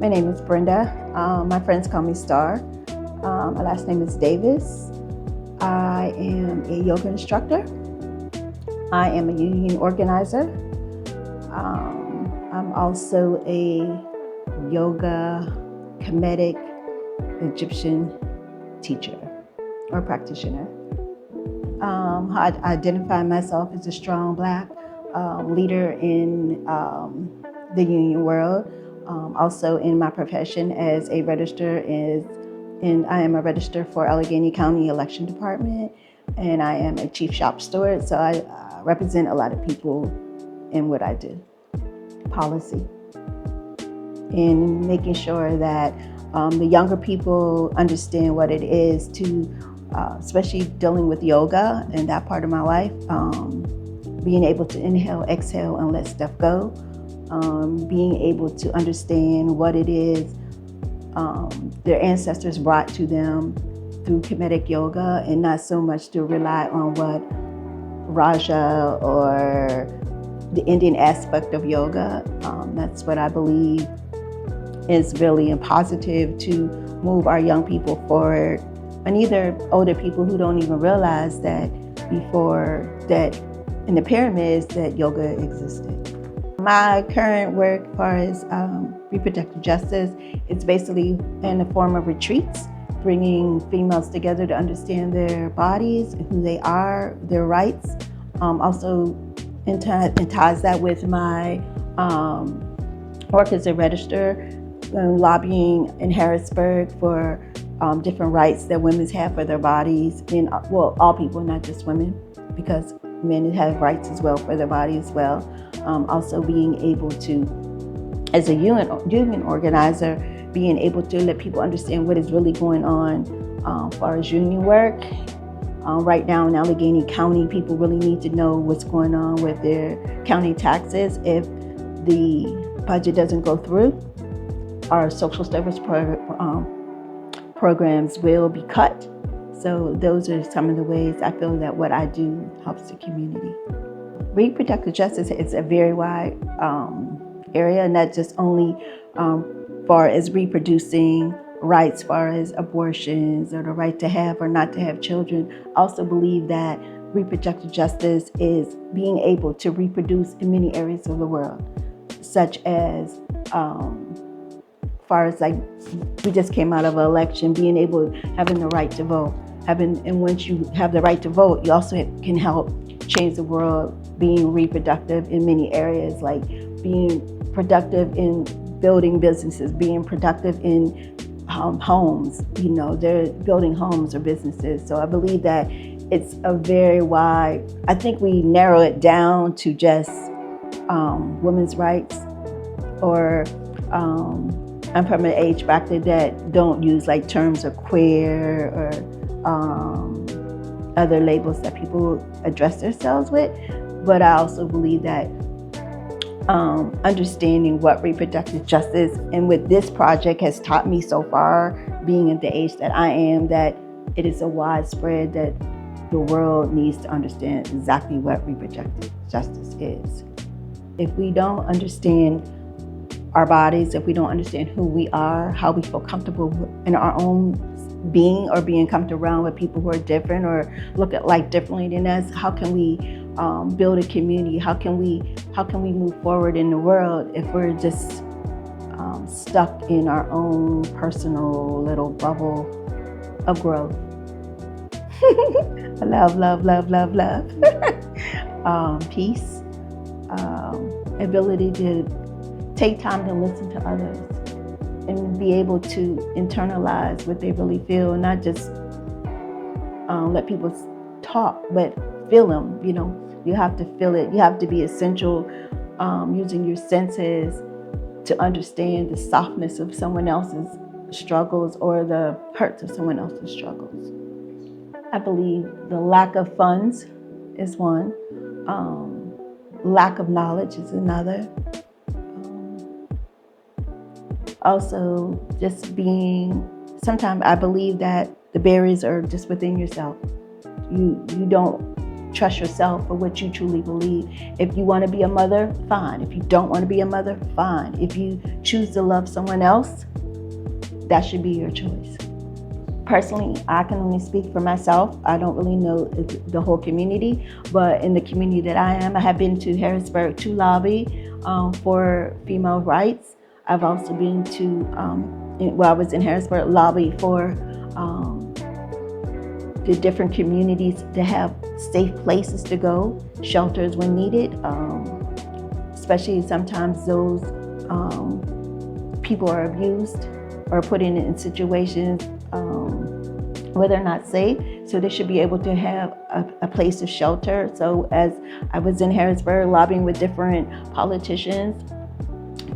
My name is Brenda. My friends call me Star. My last name is Davis. I am a yoga instructor. I am a union organizer. I'm also a yoga Kemetic Egyptian teacher or practitioner. I identify myself as a strong Black leader in the union world. Also in my profession as a register I am a register for Allegheny County Election Department, and I am a chief shop steward. So I represent a lot of people in what I do. Policy and making sure that the younger people understand what it is to, especially dealing with yoga and that part of my life, being able to inhale, exhale, and let stuff go. Being able to understand what it is their ancestors brought to them through Kemetic yoga, and not so much to rely on what Raja or the Indian aspect of yoga. That's what I believe is really positive to move our young people forward, and either older people who don't even realize that before that in the pyramids that yoga existed. My current work as far as reproductive justice, it's basically in the form of retreats, bringing females together to understand their bodies, who they are, their rights. Also ties that with my work as a register, lobbying in Harrisburg for different rights that women have for their bodies, and all people, not just women, because men have rights as well for their body as well. Also being able to, as a union organizer, being able to let people understand what is really going on as far as union work. Right now in Allegheny County, people really need to know what's going on with their county taxes. If the budget doesn't go through, our social service programs will be cut. So those are some of the ways I feel that what I do helps the community. Reproductive justice is a very wide area, not just only far as reproducing rights, far as abortions or the right to have or not to have children. I also believe that reproductive justice is being able to reproduce in many areas of the world, such as far as like we just came out of an election, being able, having the right to vote, and once you have the right to vote, you also can help change the world, being reproductive in many areas, like being productive in building businesses, being productive in homes. They're building homes or businesses. So I believe that it's a very wide, I think we narrow it down to just women's rights, or I'm from an age bracket that don't use like terms of queer or other labels that people address themselves with. But I also believe that understanding what reproductive justice and what this project has taught me so far, being at the age that I am, that it is a widespread, that the world needs to understand exactly what reproductive justice is. If we don't understand our bodies, if we don't understand who we are, how we feel comfortable in our own being, or being comfortable around with people who are different or look at life differently than us, how can we build a community? How can we move forward in the world if we're just stuck in our own personal little bubble of growth? Love, love, love, love, love. Peace, ability to take time to listen to others and be able to internalize what they really feel, and not just let people talk, but feel them. You have to feel it. You have to be essential, using your senses to understand the softness of someone else's struggles or the hurts of someone else's struggles. I believe the lack of funds is one. Lack of knowledge is another. Also, just sometimes I believe that the barriers are just within yourself. You don't trust yourself for what you truly believe. If you want to be a mother, fine. If you don't want to be a mother, fine. If you choose to love someone else, that should be your choice. Personally, I can only speak for myself. I don't really know the whole community, but in the community that I am, I have been to Harrisburg to lobby for female rights. I've also been to, while I was in Harrisburg, lobby for the different communities to have safe places to go, shelters when needed, especially sometimes those people are abused or put in situations where they're not safe. So they should be able to have a place of shelter. So as I was in Harrisburg lobbying with different politicians,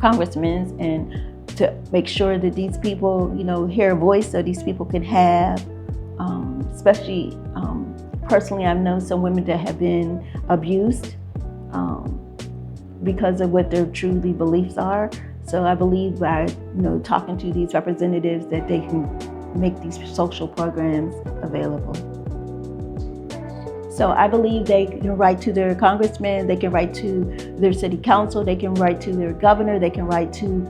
congressmen, and to make sure that these people, hear a voice so these people can have, especially personally, I've known some women that have been abused because of what their truly beliefs are. So I believe by talking to these representatives that they can make these social programs available. So I believe they can write to their congressman, they can write to their city council, they can write to their governor, they can write to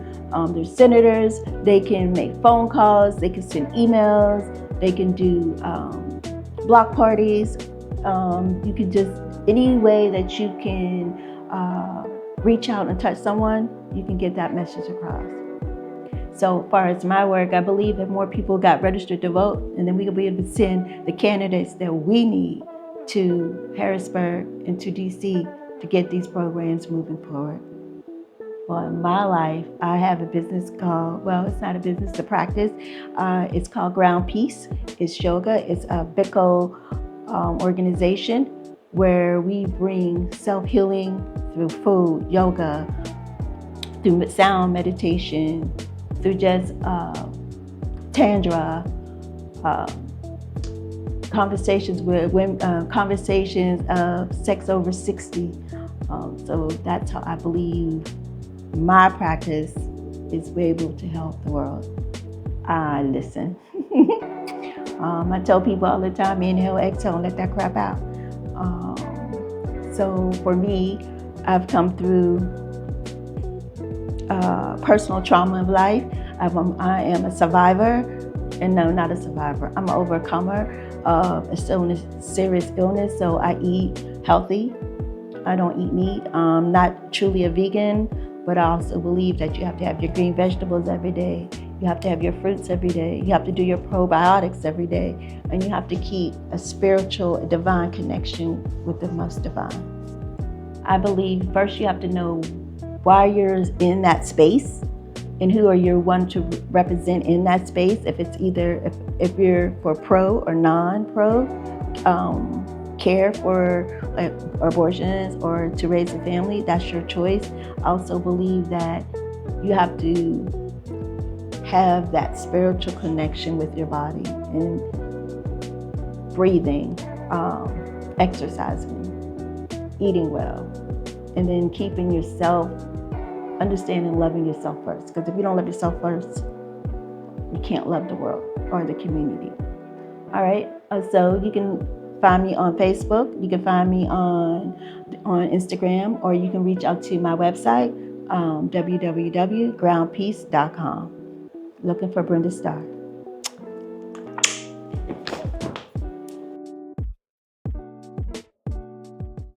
their senators, they can make phone calls, they can send emails, they can do block parties. You can just, any way that you can reach out and touch someone, you can get that message across. So as far as my work, I believe if more people got registered to vote, and then we will be able to send the candidates that we need to Harrisburg and to DC to get these programs moving forward. Well, in my life, I have a business called, it's not a business, it's a practice. It's called Ground Peace. It's yoga. It's a Biko organization where we bring self-healing through food, yoga, through sound meditation, through just tantra, conversations with women, conversations of sex over 60. So that's how I believe my practice is able to help the world. I listen. I tell people all the time, inhale, exhale, and let that crap out. So for me, I've come through personal trauma of life. I am a survivor, and no, not a survivor. I'm an overcomer of a serious illness, so I eat healthy. I don't eat meat. I'm not truly a vegan, but I also believe that you have to have your green vegetables every day. You have to have your fruits every day. You have to do your probiotics every day. And you have to keep a spiritual, a divine connection with the most divine. I believe first you have to know why you're in that space and who are you one to represent in that space. If it's either, if you're for pro or non-pro, care for abortions or to raise a family, that's your choice. I also believe that you have to have that spiritual connection with your body and breathing, exercising, eating well, and then keeping yourself, understanding, loving yourself first. Because if you don't love yourself first, you can't love the world or the community. All right, so you can find me on Facebook, you can find me on Instagram, or you can reach out to my website, www.groundpeace.com. Looking for Brenda Starr.